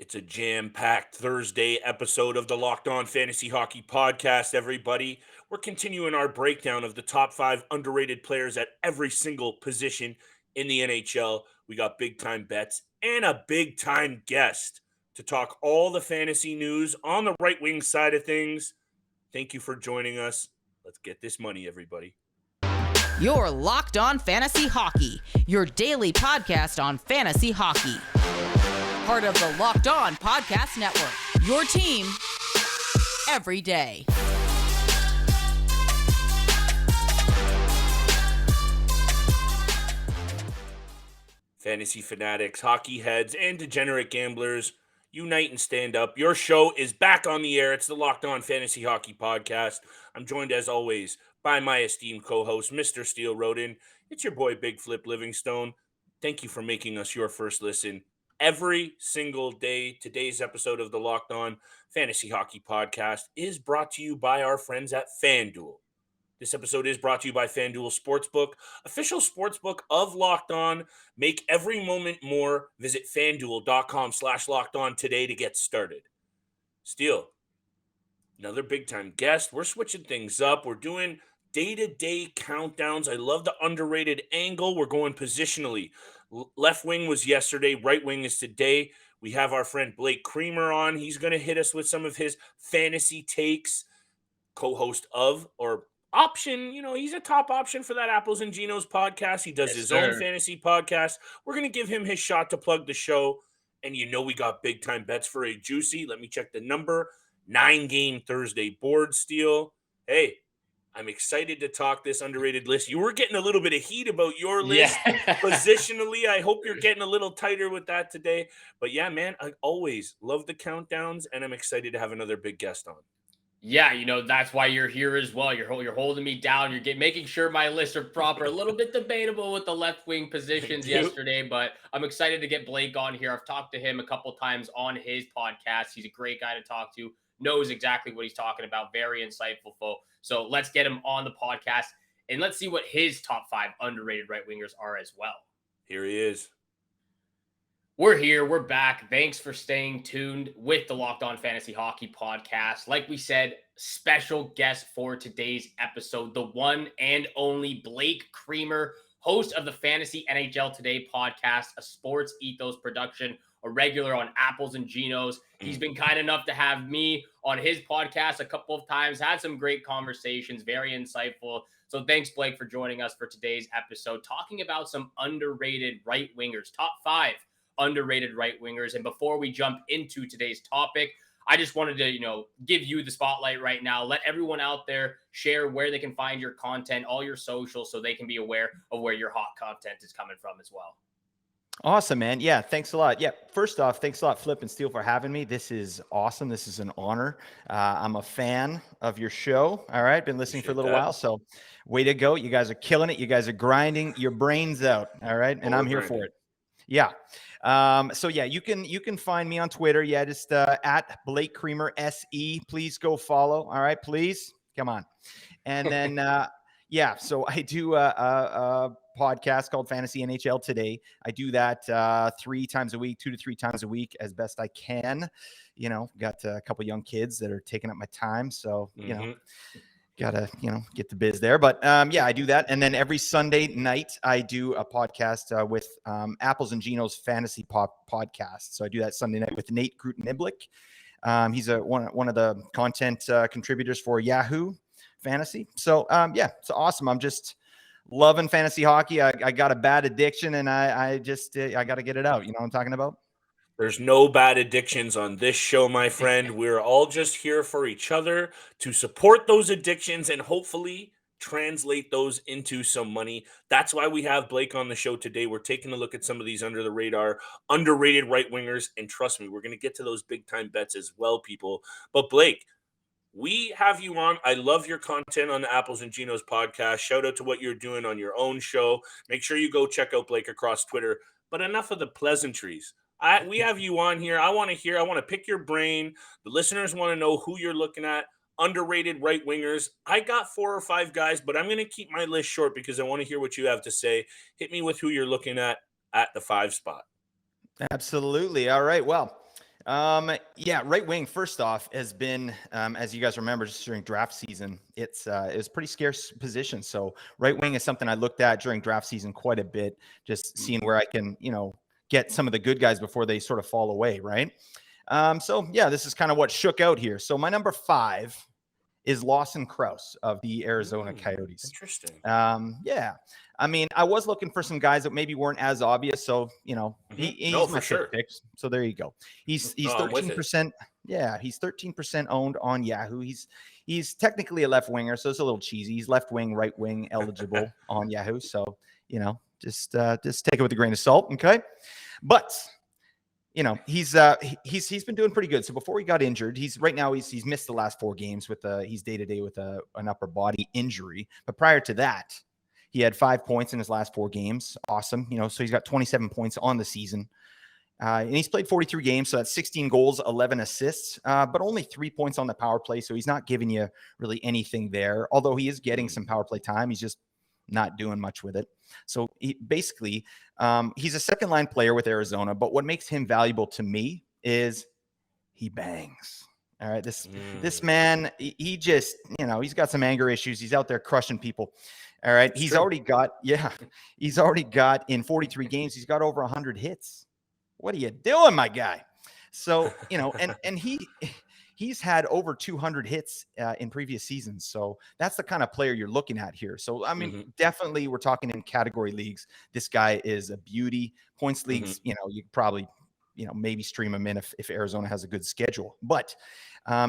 It's a jam-packed Thursday episode of the Locked On Fantasy Hockey Podcast, everybody. We're continuing our breakdown of the top 5 underrated players at every single position in the NHL. We got big-time bets and a big-time guest to talk all the fantasy news on the right wing side of things. Thank you for joining us. Let's get this money, everybody. You're Locked On Fantasy Hockey, your daily podcast on fantasy hockey. Part of the Locked On Podcast Network, your team every day. Fantasy fanatics, hockey heads, and degenerate gamblers, unite and stand up. Your show is back on the air. It's the Locked On Fantasy Hockey Podcast. I'm joined, as always, by my esteemed co-host, Mr. Steele Roden. It's your boy, Big Flip Livingstone. Thank you for making us your first listen every single day. Today's episode of the Locked On Fantasy Hockey Podcast is brought to you by our friends at FanDuel. This episode is brought to you by FanDuel Sportsbook, official sportsbook of Locked On. Make every moment more. Visit FanDuel.com/LockedOn today to get started. Steele, another big-time guest. We're switching things up. We're doing day-to-day countdowns. I love the underrated angle. We're going positionally. Left wing was yesterday. Right wing is today. We have our friend Blake Creamer on. He's going to hit us with some of his fantasy takes. Co-host of, or option, he's a top option for that Apples and Ginos podcast. He does his own fantasy podcast. We're going to give him his shot to plug the show. And we got big-time bets for a juicy, let me check the number, 9-game Thursday board steal. Hey, I'm excited to talk this underrated list. You were getting a little bit of heat about your list positionally. I hope you're getting a little tighter with that today. But yeah, man, I always love the countdowns, and I'm excited to have another big guest on. Yeah, that's why you're here as well. You're holding me down. You're making sure my lists are proper. A little bit debatable with the left wing positions yesterday, but I'm excited to get Blake on here. I've talked to him a couple times on his podcast. He's a great guy to talk to, knows exactly what he's talking about. Very insightful, folks. So let's get him on the podcast, and let's see what his top 5 underrated right wingers are as well. Here he is. We're here. We're back. Thanks for staying tuned with the Locked On Fantasy Hockey Podcast. Like we said, special guest for today's episode, the one and only Blake Creamer, host of the Fantasy NHL Today podcast, a sports ethos production, a regular on Apples and Ginos. He's been kind enough to have me on his podcast a couple of times, had some great conversations, very insightful. So thanks, Blake, for joining us for today's episode, talking about some underrated right wingers, top 5 underrated right wingers. And before we jump into today's topic, I just wanted to, give you the spotlight right now. Let everyone out there share where they can find your content, all your socials, so they can be aware of where your hot content is coming from as well. Awesome, man. Yeah, thanks a lot. Yeah, first off, thanks a lot, Flip and Steele, for having me. This is awesome. This is an honor. I'm a fan of your show. All right, been listening for a little while, so way to go. You guys are killing it. You guys are grinding your brains out. All right, and I'm here for it. Yeah. So yeah, you can find me on Twitter. Yeah, just at Blake Creamer SE. Please go follow. All right, please. Come on. And then yeah, so I do a podcast called Fantasy NHL Today. I do that 3 times a week, 2 to 3 times a week as best I can. Got a couple young kids that are taking up my time, so gotta get the biz there. But yeah, I do that. And then every Sunday night I do a podcast with Apples and Ginos Fantasy Podcast. So I do that Sunday night with Nate Gruten-Niblick. He's one of the content contributors for Yahoo Fantasy. So yeah, it's awesome. I'm just loving fantasy hockey. I got a bad addiction, and I got to get it out. You know what I'm talking about? There's no bad addictions on this show, my friend. We're all just here for each other to support those addictions and hopefully translate those into some money. That's why we have Blake on the show today. We're taking a look at some of these under the radar, underrated right wingers. And trust me, we're going to get to those big time bets as well, people. But Blake, we have you on. I love your content on the Apples and Ginos podcast. Shout out to what you're doing on your own show. Make sure you go check out Blake across Twitter. But enough of the pleasantries. We have you on here. I want to pick your brain. The listeners want to know who you're looking at. Underrated right wingers. I got 4 or 5 guys, but I'm going to keep my list short because I want to hear what you have to say. Hit me with who you're looking at the 5 spot. Absolutely. All right. Well, Yeah, right wing, first off, has been, as you guys remember, just during draft season, it was pretty scarce position. So right wing is something I looked at during draft season quite a bit, just seeing where I can, get some of the good guys before they sort of fall away, right? So yeah, this is kind of what shook out here. So my number 5 is Lawson Crouse of the Arizona Coyotes. Interesting. Yeah. I mean, I was looking for some guys that maybe weren't as obvious. So, he's my fifth pick. So there you go. He's 13%. Yeah, he's 13% owned on Yahoo. He's technically a left winger, so it's a little cheesy. He's left wing, right wing eligible on Yahoo. So, just take it with a grain of salt. Okay. But he's been doing pretty good. So before he got injured, he's missed the last 4 games with he's day-to-day with an upper body injury. But prior to that, he had 5 points in his last 4 games. Awesome. So he's got 27 points on the season. And he's played 43 games, so that's 16 goals, 11 assists, but only 3 points on the power play. So he's not giving you really anything there. Although he is getting some power play time, he's just not doing much with it. So basically, he's a second line player with Arizona, but what makes him valuable to me is he bangs. All right. This man, he just, he's got some anger issues. He's out there crushing people. All right. He's already got in 43 games, he's got over 100 hits. What are you doing, my guy? So, and he's had over 200 hits in previous seasons. So that's the kind of player you're looking at here. So, I mean, definitely we're talking in category leagues. This guy is a beauty. Points leagues, you probably, maybe stream him in if Arizona has a good schedule. But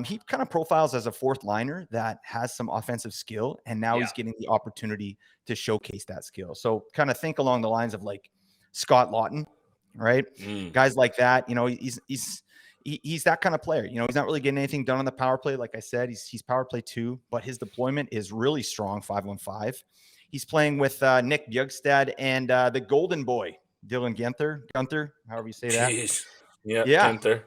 he kind of profiles as a fourth liner that has some offensive skill. And now he's getting the opportunity to showcase that skill. So kind of think along the lines of like Scott Lawton, right? Guys like that, he's that kind of player. He's not really getting anything done on the power play. Like I said, he's power play 2, but his deployment is really strong, 5-on-5. He's playing with Nick Bjugstad and the golden boy, Dylan Guenther, however you say that. Jeez. Yeah. Guenther.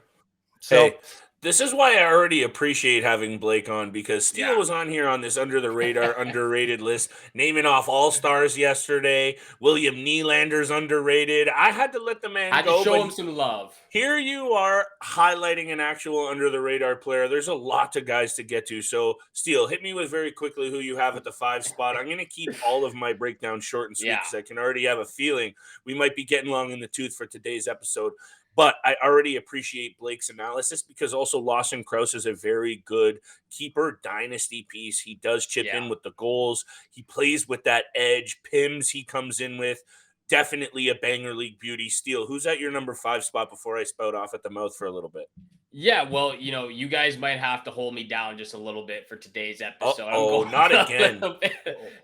So, hey, this is why I already appreciate having Blake on, because Steele was on here on this under the radar, underrated list, naming off all-stars yesterday. William Nylander's underrated. I had to let the man go. To show him some love. Here you are highlighting an actual under the radar player. There's a lot of guys to get to. So, Steele, hit me with very quickly who you have at the 5 spot. I'm going to keep all of my breakdown short and sweet because I can already have a feeling we might be getting long in the tooth for today's episode. But I already appreciate Blake's analysis because also Lawson Crouse is a very good keeper dynasty piece. He does chip in with the goals. He plays with that edge. Pims he comes in with. Definitely a banger league beauty. Steele, who's at your number 5 spot before I spout off at the mouth for a little bit? Yeah, well, you guys might have to hold me down just a little bit for today's episode. Oh, not again.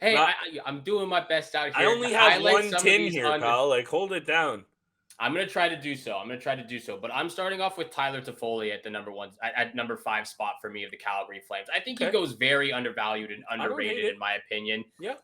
Hey, I'm doing my best out here. I only have one tin here, pal. Like, hold it down. I'm going to try to do so. But I'm starting off with Tyler Toffoli at the number 5 spot for me of the Calgary Flames. I think he goes very undervalued and underrated in my opinion. Yeah.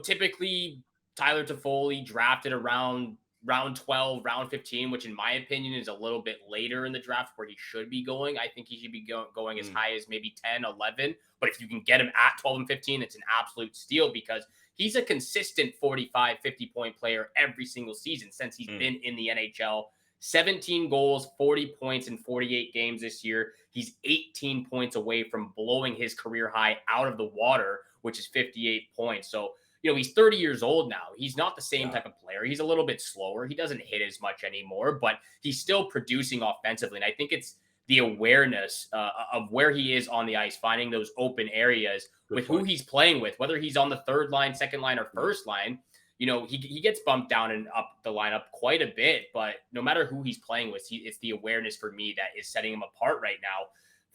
Typically Tyler Toffoli drafted around round 12, round 15, which in my opinion is a little bit later in the draft where he should be going. I think he should be going as high as maybe 10, 11. But if you can get him at 12 and 15, it's an absolute steal because he's a consistent 45, 50-point player every single season since he's been in the NHL. 17 goals, 40 points in 48 games this year. He's 18 points away from blowing his career high out of the water, which is 58 points. So, he's 30 years old now. He's not the same type of player. He's a little bit slower. He doesn't hit as much anymore, but he's still producing offensively. And I think it's the awareness of where he is on the ice, finding those open areas with who he's playing with, whether he's on the third line, second line, or first line. He gets bumped down and up the lineup quite a bit, but no matter who he's playing with, it's the awareness for me that is setting him apart right now.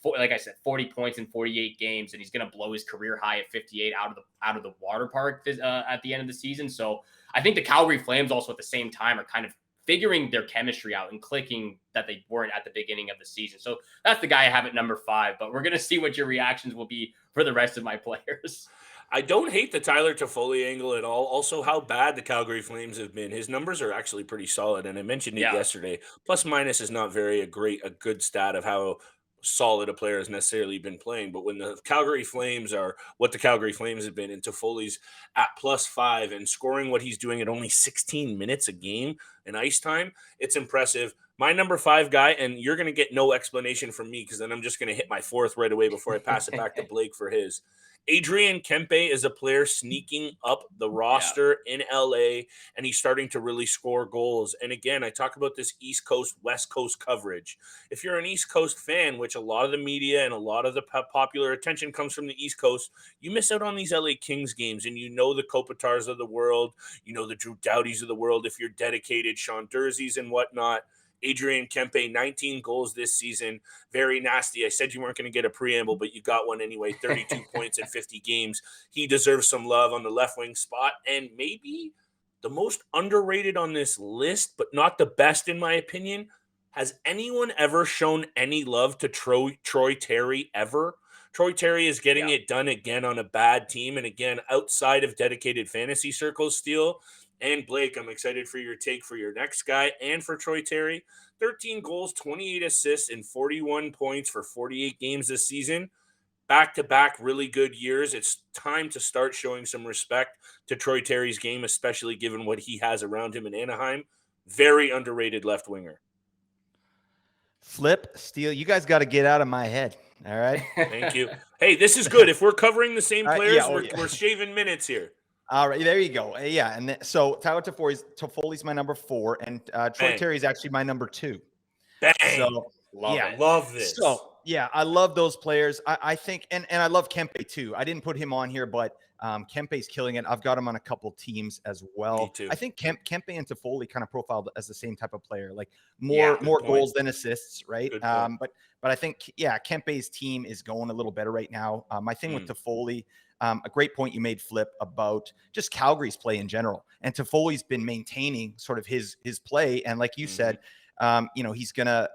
Like I said, 40 points in 48 games, and he's going to blow his career high at 58 out of the water park at the end of the season. So I think the Calgary Flames also at the same time are kind of figuring their chemistry out and clicking that they weren't at the beginning of the season. So that's the guy I have at number 5, but we're going to see what your reactions will be for the rest of my players. I don't hate the Tyler Toffoli angle at all. Also, how bad the Calgary Flames have been. His numbers are actually pretty solid, and I mentioned it yesterday. Plus minus is not a good stat of how solid a player has necessarily been playing, but when the Calgary Flames are what the Calgary Flames have been, and Toffoli's at +5 and scoring what he's doing at only 16 minutes a game in ice time, it's impressive. My number 5 guy, and you're going to get no explanation from me because then I'm just going to hit my fourth right away before I pass it back to Blake for his. Adrian Kempe is a player sneaking up the roster in LA, and he's starting to really score goals. And again, I talk about this East Coast, West Coast coverage. If you're an East Coast fan, which a lot of the media and a lot of the popular attention comes from the East Coast, you miss out on these LA Kings games, and you know the Kopitars of the world, you know the Drew Doughties of the world, if you're dedicated, Sean Durzees and whatnot. Adrian Kempe, 19 goals this season. Very nasty. I said you weren't going to get a preamble, but you got one anyway. 32 points in 50 games. He deserves some love on the left wing spot. And maybe the most underrated on this list, but not the best in my opinion. Has anyone ever shown any love to Troy Terry ever? Troy Terry is getting it done again on a bad team. And again, outside of dedicated fantasy circles, Steele and Blake, I'm excited for your take for your next guy and for Troy Terry. 13 goals, 28 assists, and 41 points for 48 games this season. Back-to-back really good years. It's time to start showing some respect to Troy Terry's game, especially given what he has around him in Anaheim. Very underrated left winger. Flip, Steele, you guys got to get out of my head. All right. Thank you. Hey, this is good. If we're covering the same players, we're shaving minutes here. All right, there you go. Yeah, and so Tyler Toffoli's my number 4, and Troy Terry is actually my number 2. Bang. So love this. So yeah, I love those players. I think, and I love Kempe too. I didn't put him on here, but Kempe's killing it. I've got him on a couple teams as well. Me too. I think Kempe and Toffoli kind of profiled as the same type of player, like more goals than assists, right? But I think Kempe's team is going a little better right now. My thing with Toffoli. A great point you made, Flip, about just Calgary's play in general. And Toffoli's been maintaining sort of his play. And like you said, he's gonna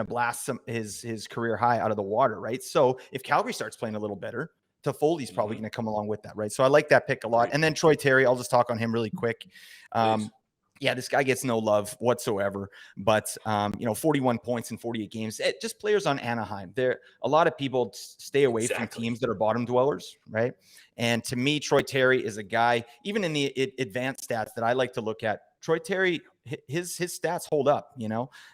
blast his career high out of the water, right? So if Calgary starts playing a little better, Toffoli's probably going to come along with that, right? So I like that pick a lot. And then Troy Terry, I'll just talk on him really quick. This guy gets no love whatsoever, but 41 points in 48 games. Just players on Anaheim. There, a lot of people stay away from teams that are bottom dwellers, right? And to me, Troy Terry is a guy, even in the advanced stats that I like to look at. Troy Terry, his stats hold up,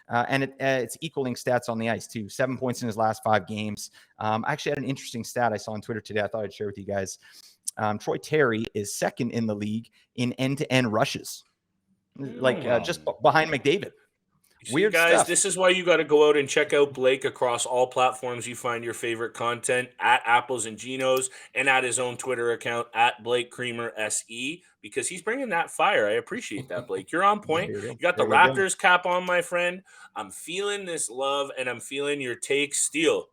and it's equaling stats on the ice too. 7 points in his last 5 games. I actually had an interesting stat I saw on Twitter today. I thought I'd share with you guys. Troy Terry is second in the league in end-to-end rushes. Just behind McDavid. Weird guys stuff. This is why you got to go out and check out Blake across all platforms you find your favorite content, at Apples and Genos, and at his own Twitter account at Blake Creamer SE, because he's bringing that fire. I appreciate that, Blake. You're on point. You got the Raptors cap on, my friend. I'm feeling this love, and I'm feeling your take, Steele.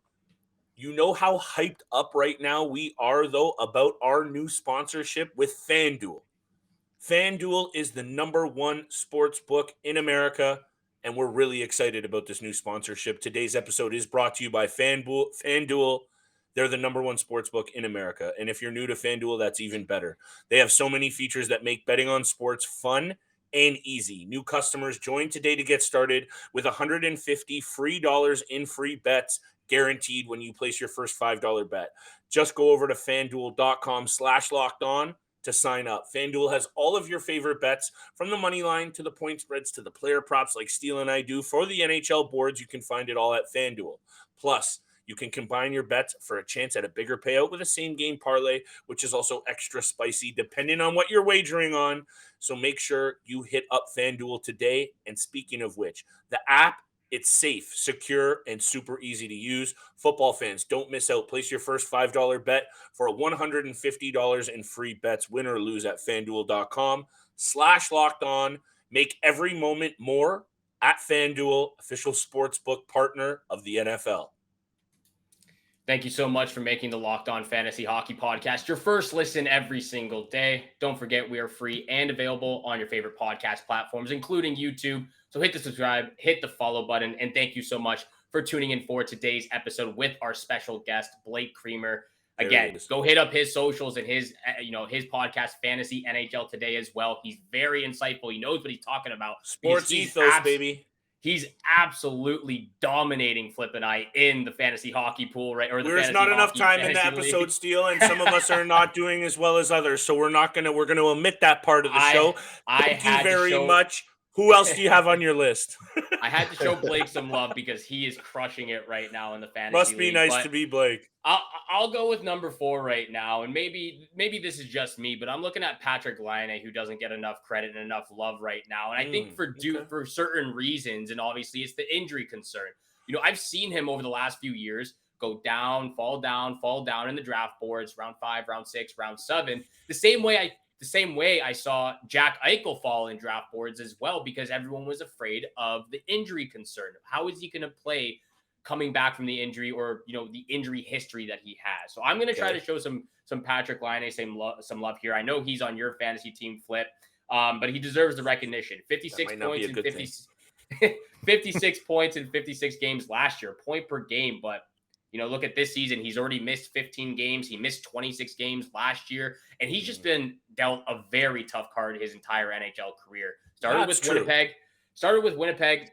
You know how hyped up right now we are, though, about our new sponsorship with FanDuel. FanDuel is the #1 sports book in America, and we're really excited about this new sponsorship. Today's episode is brought to you by FanDuel. They're the #1 sports book in America, and if you're new to FanDuel, that's even better. They have so many features that make betting on sports fun and easy. New customers join today to get started with $150 free in free bets guaranteed when you place your first $5 bet. Just go over to FanDuel.com/lockedon to sign up. FanDuel has all of your favorite bets, from the money line to the point spreads to the player props like Steele and I do for the NHL boards. You can find it all at FanDuel. Plus, you can combine your bets for a chance at a bigger payout with a same-game parlay, which is also extra spicy depending on what you're wagering on. So make sure you hit up FanDuel today. And speaking of which, the app, it's safe, secure, and super easy to use. Football fans, don't miss out. Place your first $5 bet for $150 in free bets, win or lose, at FanDuel.com/lockedon. Make every moment more at FanDuel, official sportsbook partner of the NFL. Thank you so much for making the Locked On Fantasy Hockey Podcast your first listen every single day. Don't forget, we are free and available on your favorite podcast platforms, including YouTube. So hit the subscribe, hit the follow button, and thank you so much for tuning in for today's episode with our special guest, Blake Creamer. Again, go hit up his socials and his podcast, Fantasy NHL Today, as well. He's very insightful. He knows what he's talking about. Sports ethos, baby. he's absolutely dominating Flip and I in the fantasy hockey pool, right? Or the There's fantasy not enough hockey time in the fantasy episode, league. Steele, and some of us are not doing as well as others, so we're gonna omit that part of the show. I Thank you had to very show much. Who else do you have on your list? I had to show Blake some love because he is crushing it right now in the fantasy Must be league. nice But to be Blake. I'll go with number 4 right now, and maybe this is just me, but I'm looking at Patrick Laine, who doesn't get enough credit and enough love right now, and I think for certain reasons, and obviously it's the injury concern. You know, I've seen him over the last few years go down, fall down in the draft boards, round 5, round 6, round 7, the same way I saw Jack Eichel fall in draft boards as well, because everyone was afraid of the injury concern. How is he going to play coming back from the injury, or, you know, the injury history that he has? So I'm going to try to show some Patrick Laine some love here. I know he's on your fantasy team, Flip, but he deserves the recognition. 56 points in 56 points in 56 games last year, point per game. But, you know, look at this season. He's already missed 15 games. He missed 26 games last year. And he's just been dealt a very tough card his entire NHL career. Started with Winnipeg,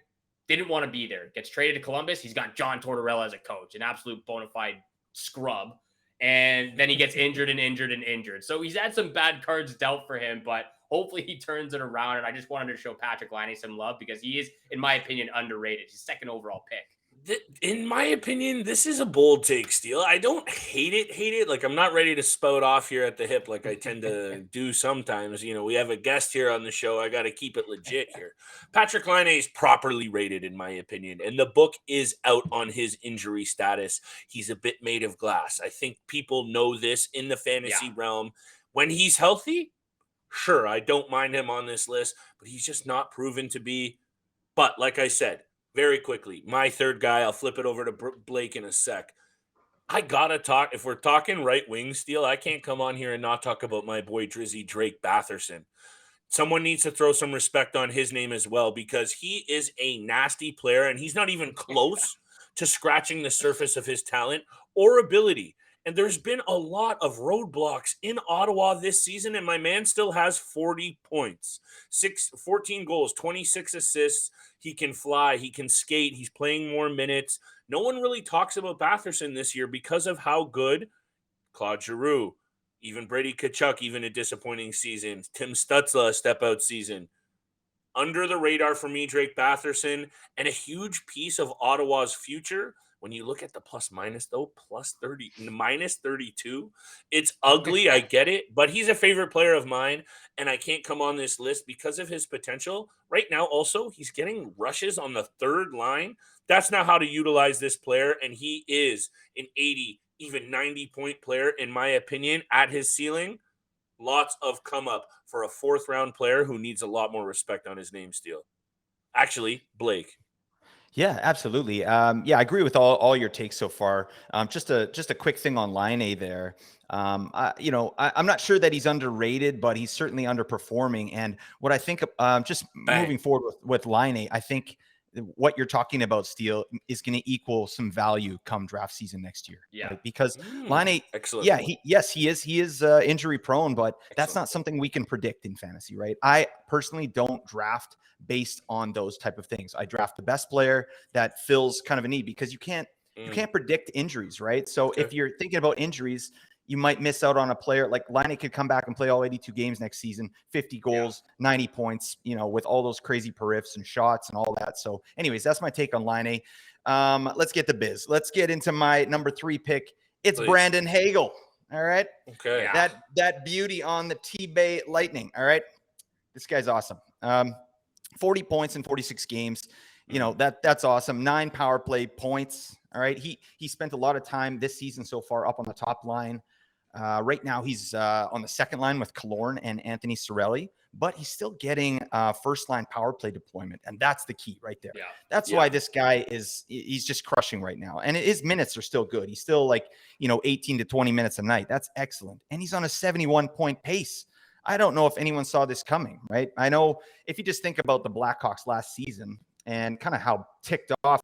didn't want to be there. Gets traded to Columbus. He's got John Tortorella as a coach, an absolute bona fide scrub. And then he gets injured. So he's had some bad cards dealt for him, but hopefully he turns it around. And I just wanted to show Patrick Laine some love because he is, in my opinion, underrated. He's second overall pick. In my opinion, this is a bold take, Steele. I don't hate it. Like, I'm not ready to spout off here at the hip like I tend to do sometimes. You know, we have a guest here on the show. I got to keep it legit here. Patrick Laine is properly rated, in my opinion, and the book is out on his injury status. He's a bit made of glass. I think people know this in the fantasy realm. When he's healthy, sure, I don't mind him on this list, but he's just not proven to be. But like I said, very quickly, my third guy, I'll flip it over to Blake in a sec. I gotta talk, if we're talking right wing, Steele, I can't come on here and not talk about my boy Drizzy Drake Batherson. Someone needs to throw some respect on his name as well, because he is a nasty player and he's not even close to scratching the surface of his talent or ability. And there's been a lot of roadblocks in Ottawa this season, and my man still has 40 points, 14 goals, 26 assists. He can fly, he can skate, he's playing more minutes. No one really talks about Batherson this year because of how good Claude Giroux, even Brady Tkachuk, even a disappointing season, Tim Stutzla, a step-out season. Under the radar for me, Drake Batherson, and a huge piece of Ottawa's future. When you look at the plus minus, though, plus 30, minus 32, it's ugly. I get it, but he's a favorite player of mine, and I can't come on this list because of his potential. Right now, also, he's getting rushes on the third line. That's not how to utilize this player, and he is an 80, even 90-point player, in my opinion, at his ceiling. Lots of come up for a fourth-round player who needs a lot more respect on his name, Steele. Actually, Blake. Yeah, absolutely. I agree with all your takes so far. Just a quick thing on Laine there. I'm not sure that he's underrated, but he's certainly underperforming. And what I think, moving forward with Laine, I think what you're talking about, Steele, is going to equal some value come draft season next year. Yeah, right? Because Laine, excellent. Yeah, he is injury prone, but that's not something we can predict in fantasy, right? I personally don't draft based on those type of things. I draft the best player that fills kind of a need, because you can't predict injuries, right? So if you're thinking about injuries, you might miss out on a player like Laine. Could come back and play all 82 games next season, 50 goals, 90 points, with all those crazy periffs and shots and all that. So anyways, that's my take on Laine. Let's get the biz. Let's get into my number 3 pick. It's Brandon Hagel. All right. Okay. That beauty on the T-Bay Lightning. All right. This guy's awesome. 40 points in 46 games. That's awesome. 9 power play points. All right. He spent a lot of time this season so far up on the top line. Right now he's on the second line with Killorn and Anthony Cirelli, but he's still getting first line power play deployment. And that's the key right there. That's why this guy he's just crushing right now. And his minutes are still good. He's still 18 to 20 minutes a night. That's excellent. And he's on a 71-point pace. I don't know if anyone saw this coming, right? I know if you just think about the Blackhawks last season and kind of how ticked off,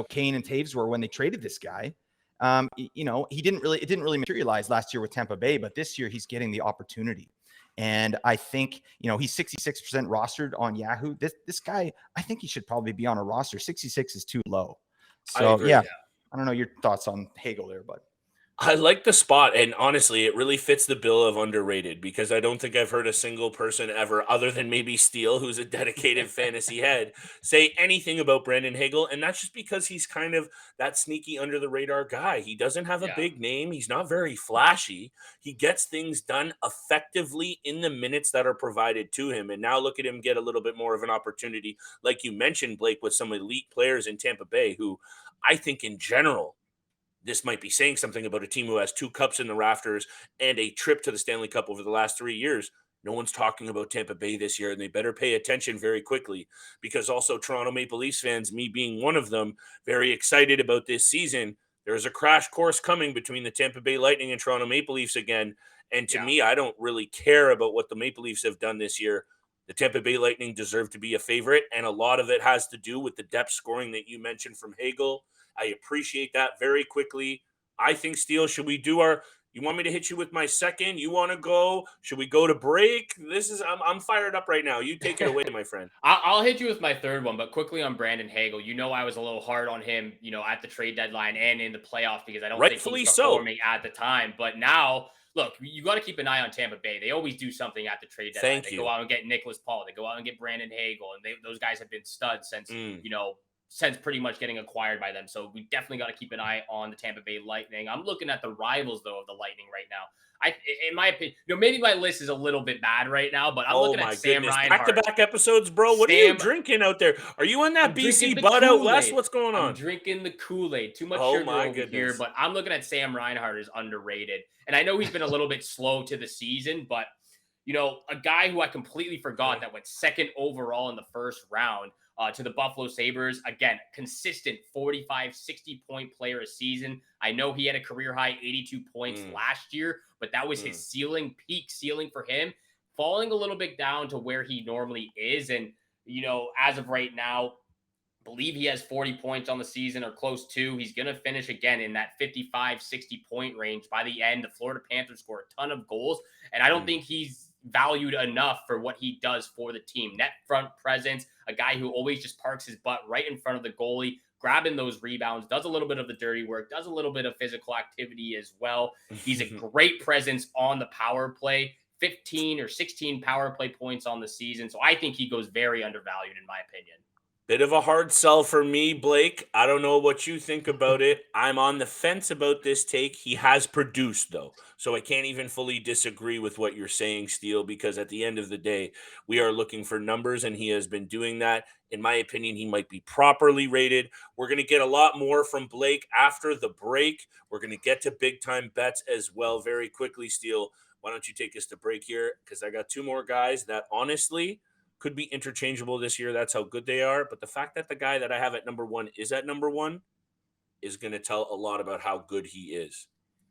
Kane and Taves were when they traded this guy. It didn't really materialize last year with Tampa Bay, but this year he's getting the opportunity. And I think, he's 66% rostered on Yahoo. This guy, I think he should probably be on a roster. 66 is too low. I So, agree. yeah, I don't know your thoughts on Hagel there, but. I like the spot, and honestly, it really fits the bill of underrated because I don't think I've heard a single person ever, other than maybe Steele, who's a dedicated fantasy head, say anything about Brandon Hagel, and that's just because he's kind of that sneaky under the radar guy. He doesn't have a Yeah. big name. He's not very flashy. He gets things done effectively in the minutes that are provided to him. And now look at him get a little bit more of an opportunity, like you mentioned, Blake, with some elite players in Tampa Bay, who I think in general this might be saying something about a team who has 2 cups in the rafters and a trip to the Stanley Cup over the last 3 years. No one's talking about Tampa Bay this year, and they better pay attention very quickly because also Toronto Maple Leafs fans, me being one of them, very excited about this season. There's a crash course coming between the Tampa Bay Lightning and Toronto Maple Leafs again. And to me, I don't really care about what the Maple Leafs have done this year. The Tampa Bay Lightning deserve to be a favorite, and a lot of it has to do with the depth scoring that you mentioned from Hagel. I appreciate that very quickly. I think, Steele, should we do you want me to hit you with my second? You want to go? Should we go to break? I'm fired up right now. You take it away, my friend. I'll hit you with my third one, but quickly on Brandon Hagel. I was a little hard on him, at the trade deadline and in the playoffs because I don't think Rightfully he's so. performing at the time. But now, look, you got to keep an eye on Tampa Bay. They always do something at the trade deadline. They go out and get Nicholas Paul. They go out and get Brandon Hagel, and those guys have been studs since since pretty much getting acquired by them. So we definitely got to keep an eye on the Tampa Bay Lightning. I'm looking at the rivals, though, of the Lightning right now. In my opinion, maybe my list is a little bit bad right now, but I'm looking at Sam Reinhart. Back-to-back episodes, bro. What are you drinking out there? Are you on that BC Bud out west? What's going on? I'm drinking the Kool-Aid. Too much sugar over here, but I'm looking at Sam Reinhart as underrated. And I know he's been a little bit slow to the season, but, a guy who I completely forgot that went second overall in the first round, to the Buffalo Sabres. Again, consistent 45, 60-point player a season. I know he had a career-high 82 points last year, but that was his peak ceiling for him. Falling a little bit down to where he normally is. And, as of right now, believe he has 40 points on the season or close to. He's going to finish again in that 55, 60-point range by the end. The Florida Panthers score a ton of goals, and I don't think he's valued enough for what he does for the team. Net front presence, a guy who always just parks his butt right in front of the goalie, grabbing those rebounds, does a little bit of the dirty work, does a little bit of physical activity as well. He's a great presence on the power play, 15 or 16 power play points on the season. So I think he goes very undervalued in my opinion. Bit of a hard sell for me, Blake. I don't know what you think about it. I'm on the fence about this take. He has produced, though, so I can't even fully disagree with what you're saying, Steele, because at the end of the day, we are looking for numbers, and he has been doing that. In my opinion, he might be properly rated. We're going to get a lot more from Blake after the break. We're going to get to big-time bets as well very quickly, Steele. Why don't you take us to break here? Because I got 2 more guys that, honestly, could be interchangeable this year. That's how good they are. But the fact that the guy that I have at number 1 is at number 1 is going to tell a lot about how good he is.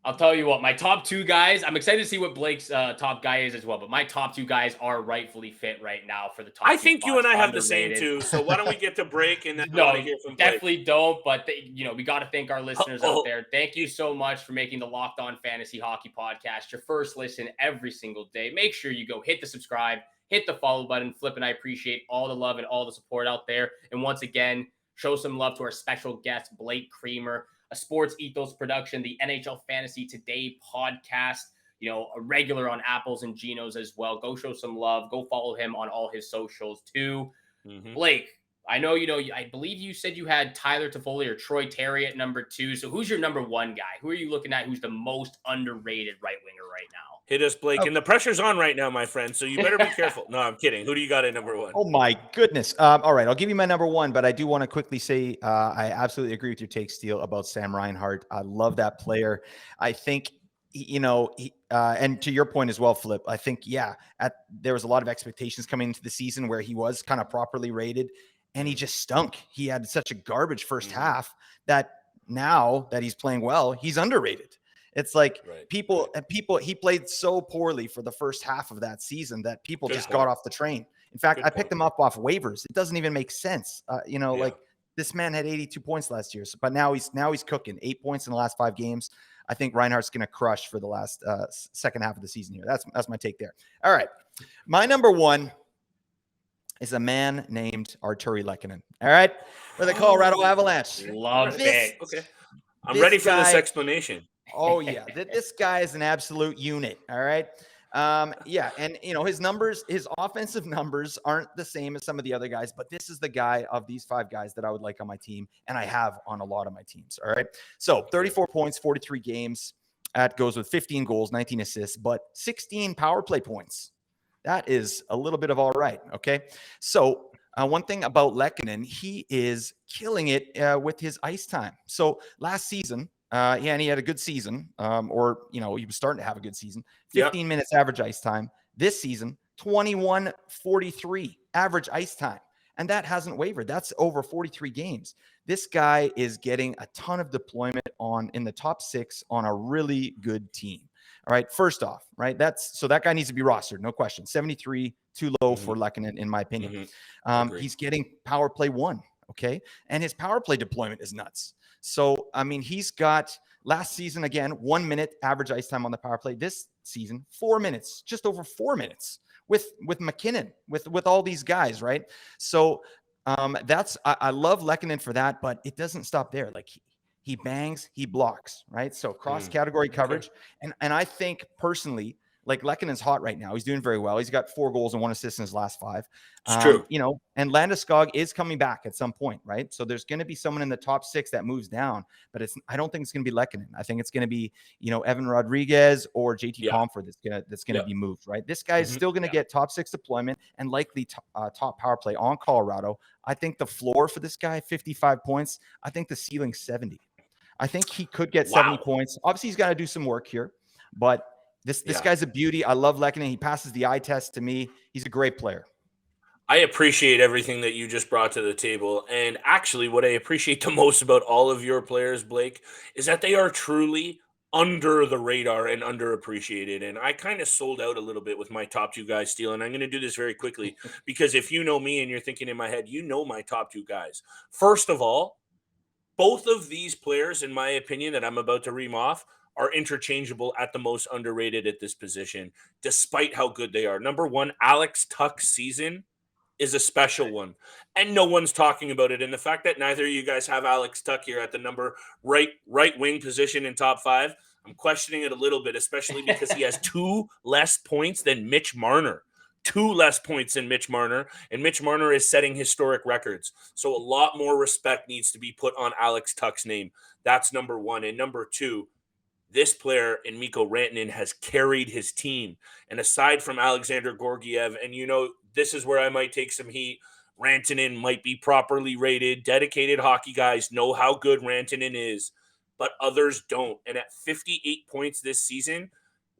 I'll tell you what, my top 2 guys, I'm excited to see what Blake's top guy is as well, but my top 2 guys are rightfully fit right now for the top. I think you and I have the same too. So why don't we get to break and then no, hear from definitely Blake. Don't. But we got to thank our listeners out there. Thank you so much for making the Locked On Fantasy Hockey Podcast your first listen every single day. Make sure you go hit the subscribe, hit the follow button. Flip and I appreciate all the love and all the support out there. And once again, show some love to our special guest, Blake Creamer, a Sports Ethos production, the NHL Fantasy Today podcast, a regular on Apples and Genos as well. Go show some love. Go follow him on all his socials too. Blake, I know, I believe you said you had Tyler Toffoli or Troy Terry at number 2. So who's your number 1 guy? Who are you looking at who's the most underrated right winger right now? Hit us, Blake. And the pressure's on right now, my friend. So you better be careful. No, I'm kidding. Who do you got at number 1? Oh, my goodness. All right. I'll give you my number 1, but I do want to quickly say I absolutely agree with your take, Steele, about Sam Reinhart. I love that player. I think, and to your point as well, Flip, I think, there was a lot of expectations coming into the season where he was kind of properly rated, and he just stunk. He had such a garbage first half that now that he's playing well, he's underrated. It's like people, he played so poorly for the first half of that season that people got off the train. In fact, I picked him up off waivers. It doesn't even make sense. Like This man had 82 points last year, but now he's cooking. 8 points in the last 5 games. I think Reinhardt's going to crush for the last second half of the season here. That's my take there. All right, my number one is a man named Arturi Lehkonen. All right, for the Colorado Avalanche. Love it. Okay, I'm ready for this explanation. Oh yeah, this guy is an absolute unit. All right. Yeah, and his offensive numbers aren't the same as some of the other guys, but this is the guy of these 5 guys that I would like on my team, and I have on a lot of my teams. All right. So 34 points, 43 games. That goes with 15 goals, 19 assists, but 16 power play points. That is a little bit of all right. Okay. So one thing about Lehkonen, he is killing it with his ice time. So last season, and he had a good season, he was starting to have a good season. 15 minutes average ice time. This season, 21:43 average ice time. And that hasn't wavered. That's over 43 games. This guy is getting a ton of deployment in the top 6 on a really good team. All right. First off, right. That guy needs to be rostered. No question. 73, too low for Lehkonen, in my opinion. He's getting power play 1. Okay. And his power play deployment is nuts. So, I mean, he's got last season, again, 1 minute average ice time on the power play. This season, 4 minutes, just over 4 minutes with McKinnon, with all these guys, right? So I love Lehkonen for that, but it doesn't stop there. Like he bangs, he blocks, right? So cross-category coverage. And I think personally, like Lehkonen's hot right now. He's doing very well. He's got 4 goals and 1 assist in his last 5. It's true. And Landeskog is coming back at some point, right? So there's going to be someone in the top 6 that moves down, but I don't think it's going to be Lehkonen. I think it's going to be, Evan Rodriguez or JT Compher that's going to be moved, right? This guy is still going to get top 6 deployment and likely top power play on Colorado. I think the floor for this guy, 55 points. I think the ceiling 70. I think he could get 70 points. Obviously, he's got to do some work here, but this guy's a beauty. I love Lehkonen. He passes the eye test to me. He's a great player. I appreciate everything that you just brought to the table. And actually, what I appreciate the most about all of your players, Blake, is that they are truly under the radar and underappreciated. And I kind of sold out a little bit with my top 2 guys, Steele. And I'm going to do this very quickly because if you know me and you're thinking in my head, my top 2 guys. First of all, both of these players, in my opinion, that I'm about to ream off, are interchangeable at the most underrated at this position, despite how good they are. Number 1, Alex Tuch's season is a special one, and no one's talking about it. And the fact that neither of you guys have Alex Tuch here at the number right wing position in top 5, I'm questioning it a little bit, especially because he has 2 less points than Mitch Marner. 2 less points than Mitch Marner, and Mitch Marner is setting historic records. So a lot more respect needs to be put on Alex Tuch's name. That's number 1. And number 2, this player in Mikko Rantanen has carried his team. And aside from Alexander Georgiev, and this is where I might take some heat, Rantanen might be properly rated. Dedicated hockey guys know how good Rantanen is, but others don't. And at 58 points this season,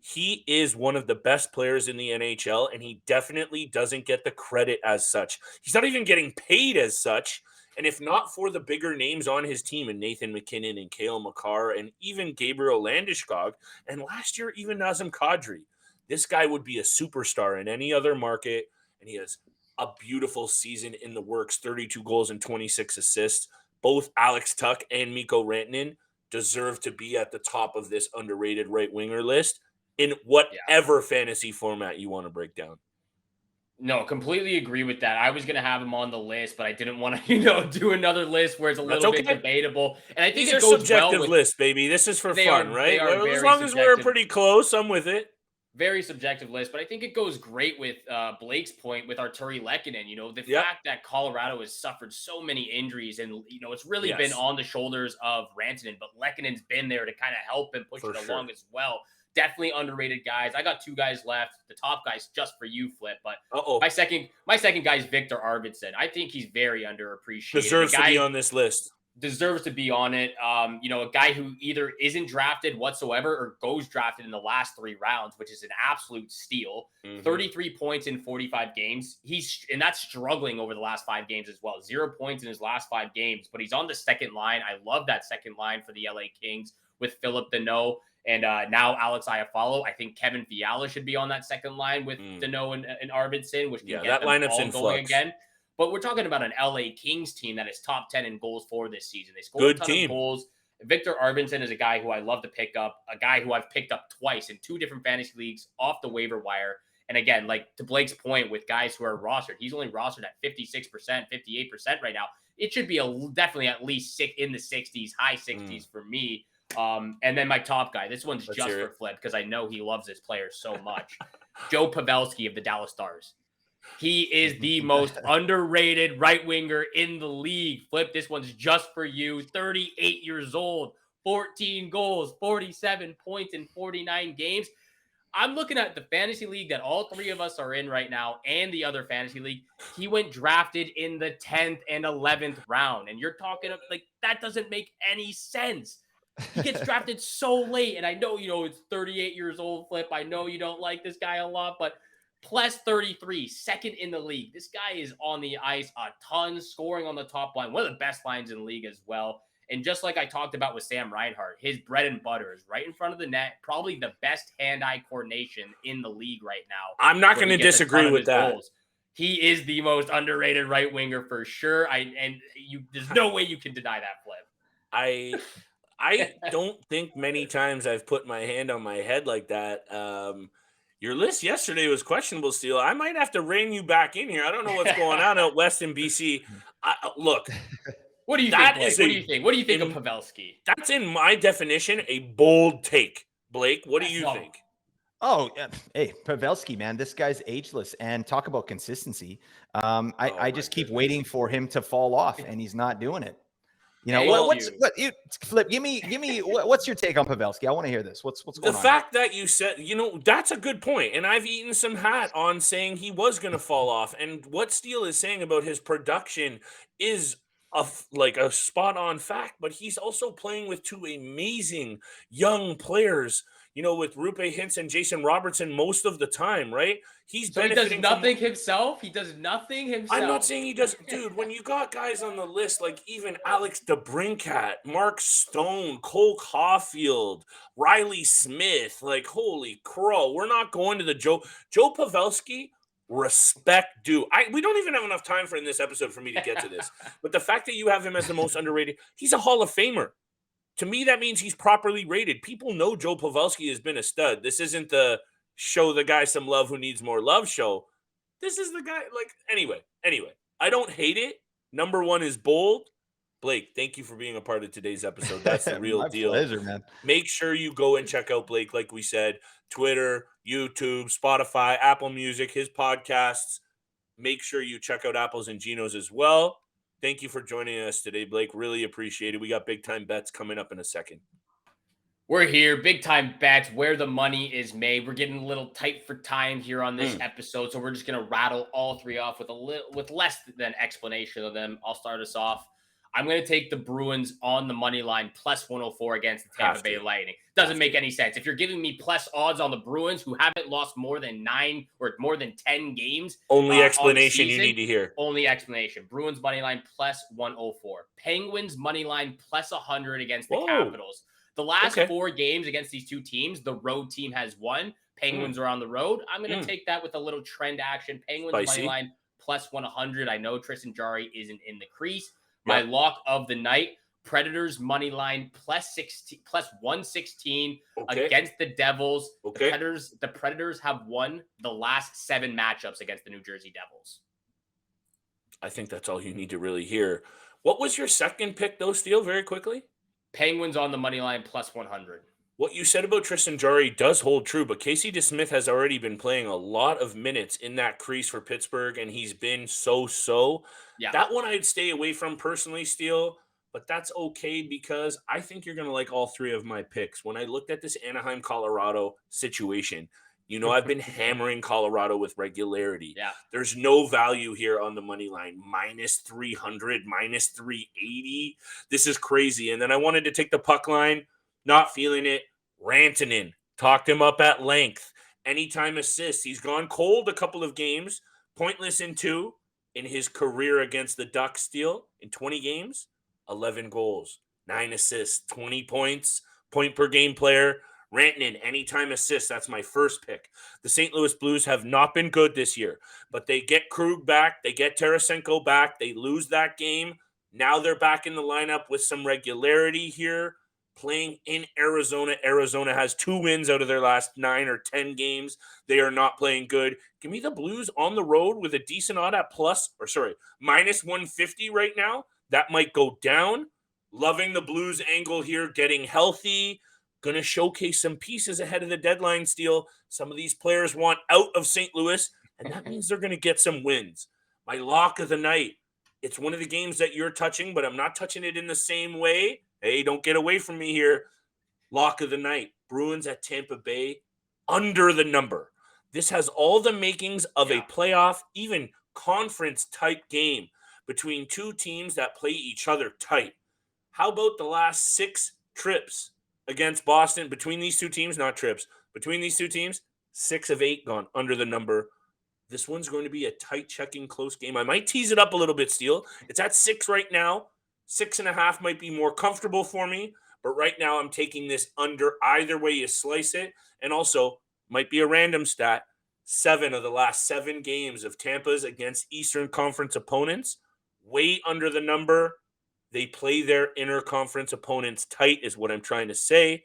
he is one of the best players in the NHL, and he definitely doesn't get the credit as such. He's not even getting paid as such. And if not for the bigger names on his team, and Nathan McKinnon and Cale Makar and even Gabriel Landeskog, and last year even Nazem Kadri, this guy would be a superstar in any other market, and he has a beautiful season in the works, 32 goals and 26 assists. Both Alex Tuch and Mikko Rantanen deserve to be at the top of this underrated right winger list in whatever fantasy format you want to break down. No, completely agree with that. I was going to have him on the list, but I didn't want to, do another list where it's a little bit debatable. And I think these are subjective lists, baby. This is for fun, right? As long as we're pretty close, I'm with it. Very subjective list, but I think it goes great with Blake's point with Arturi Lehkonen. The fact that Colorado has suffered so many injuries, and it's really been on the shoulders of Rantanen, but Lehkonen's been there to kind of help and push it along as well. Definitely underrated guys. I got 2 guys left. The top guy's just for you, Flip. But my second guy is Victor Arvidsson. I think he's very underappreciated. Deserves to be on this list. Deserves to be on it. A guy who either isn't drafted whatsoever or goes drafted in the last 3 rounds, which is an absolute steal. 33 points in 45 games. And that's struggling over the last 5 games as well. 0 points in his last 5 games, but he's on the second line. I love that second line for the LA Kings with Philip Deneau. And now Alex Iafallo. I think Kevin Fiala should be on that second line with Deneau and Arvidsson, which can get that them lineup's all in going flux again. But we're talking about an LA Kings team that is top 10 in goals for this season. They score Good a ton team. of goals. Victor Arvidsson is a guy who I love to pick up, a guy who I've picked up twice in 2 different fantasy leagues off the waiver wire. And again, like to Blake's point with guys who are rostered, he's only rostered at 56%, 58% right now. It should be definitely at least in the 60s, high 60s for me. And then my top guy, this one's just for Flip because I know he loves this player so much. Joe Pavelski of the Dallas Stars. He is the most underrated right winger in the league. Flip, this one's just for you. 38 years old, 14 goals, 47 points in 49 games. I'm looking at the fantasy league that all 3 of us are in right now and the other fantasy league. He went drafted in the 10th and 11th round. And you're talking like that doesn't make any sense. He gets drafted so late. And I know, it's 38 years old, Flip. I know you don't like this guy a lot, but plus 33, second in the league. This guy is on the ice a ton, scoring on the top line. One of the best lines in the league as well. And just like I talked about with Sam Reinhart, his bread and butter is right in front of the net. Probably the best hand-eye coordination in the league right now. I'm not going to disagree with that. Goals. He is the most underrated right winger for sure. There's no way you can deny that, Flip. I don't think many times I've put my hand on my head like that. Your list yesterday was questionable, Steele. I might have to rein you back in here. I don't know what's going on out west in BC. Look. What do you think, Blake? What do you think? What do you think of Pavelski? That's in my definition a bold take. Blake, what do you think? Oh, hey, Pavelski, man, this guy's ageless. And talk about consistency. I just keep waiting for him to fall off, and he's not doing it. Flip? Give me. What's your take on Pavelski? I want to hear this. What's going on? The fact that you said, that's a good point, and I've eaten some hat on saying he was going to fall off. And what Steele is saying about his production is a spot on fact. But he's also playing with 2 amazing young players. With Rupe Hintz and Jason Robertson most of the time, right? He does nothing himself. He does nothing himself. I'm not saying he does. Dude, when you got guys on the list like even Alex DeBrincat, Mark Stone, Cole Caulfield, Riley Smith, like holy crow, we're not going to the Joe Pavelski. Respect due. We don't even have enough time in this episode for me to get to this. But the fact that you have him as the most underrated, he's a Hall of Famer. To me, that means he's properly rated. People know Joe Pavelski has been a stud. This isn't the show the guy some love who needs more love show. This is the guy, anyway, I don't hate it. Number 1 is bold. Blake, thank you for being a part of today's episode. That's the real deal. Pleasure, man. Make sure you go and check out Blake, like we said, Twitter, YouTube, Spotify, Apple Music, his podcasts. Make sure you check out Apples and Geno's as well. Thank you for joining us today, Blake. Really appreciate it. We got big time bets coming up in a second. We're here, big time bets, where the money is made. We're getting a little tight for time here on this episode, so we're just going to rattle all 3 off with less than explanation of them. I'll start us off. I'm going to take the Bruins on the money line plus 104 against the Tampa Bay Lightning. Doesn't make any sense. If you're giving me plus odds on the Bruins, who haven't lost more than 9 or more than 10 games. Only explanation you need to hear. Only explanation. Bruins money line plus 104. Penguins money line plus 100 against the Capitals. The last 4 games against these 2 teams, the road team has won. Penguins are on the road. I'm going to take that with a little trend action. Penguins money line plus 100. I know Tristan Jarry isn't in the crease. My lock of the night, Predators money line plus 116 against the Devils. The Predators have won the last 7 matchups against the New Jersey Devils. I think that's all you need to really hear. What was your second pick, though, Steele, very quickly? Penguins on the money line plus 100. What you said about Tristan Jarry does hold true, but Casey DeSmith has already been playing a lot of minutes in that crease for Pittsburgh, and he's been so. Yeah. That one I'd stay away from personally, Steele, but that's okay because I think you're going to like all 3 of my picks. When I looked at this Anaheim, Colorado situation, I've been hammering Colorado with regularity. Yeah. There's no value here on the money line. Minus 300, minus 380. This is crazy. And then I wanted to take the puck line. Not feeling it. Rantanen. Talked him up at length. Anytime assists. He's gone cold a couple of games. Pointless in 2 in his career against the Ducks. Steele in 20 games. 11 goals. 9 assists. 20 points. Point per game player. Rantanen, anytime assist, that's my first pick. The St. Louis Blues have not been good this year, but they get Krug back, they get Tarasenko back, they lose that game. Now they're back in the lineup with some regularity here, playing in Arizona. Arizona has 2 wins out of their last 9 or 10 games. They are not playing good. Give me the Blues on the road with a decent odd at minus 150 right now. That might go down. Loving the Blues angle here, getting healthy. Going to showcase some pieces ahead of the deadline steal. Some of these players want out of St. Louis, and that means they're going to get some wins. My lock of the night. It's one of the games that you're touching, but I'm not touching it in the same way. Hey, don't get away from me here. Lock of the night. Bruins at Tampa Bay under the number. This has all the makings of a playoff, even conference type game between two teams that play each other tight. How about the last 6 trips against Boston between these two teams? Not trips. Between these two teams, 6 of 8 gone under the number. This one's going to be a tight checking close game. I might tease it up a little bit, Steele. It's at 6 right now. 6.5 might be more comfortable for me, but right now I'm taking this under either way you slice it. And also, might be a random stat, 7 of the last 7 games of Tampa's against Eastern Conference opponents, way under the number. They play their interconference opponents tight is what I'm trying to say.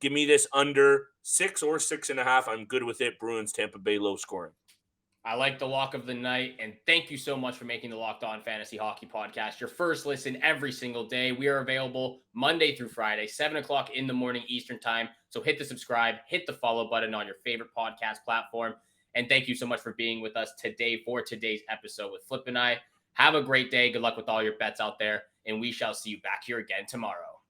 Give me this under 6 or 6.5. I'm good with it. Bruins, Tampa Bay, low scoring. I like the lock of the night, and thank you so much for making the Locked On Fantasy Hockey Podcast your first listen every single day. We are available Monday through Friday, 7 o'clock in the morning Eastern time. So hit the subscribe, hit the follow button on your favorite podcast platform. And thank you so much for being with us today for today's episode with Flip and I. Have a great day. Good luck with all your bets out there, and we shall see you back here again tomorrow.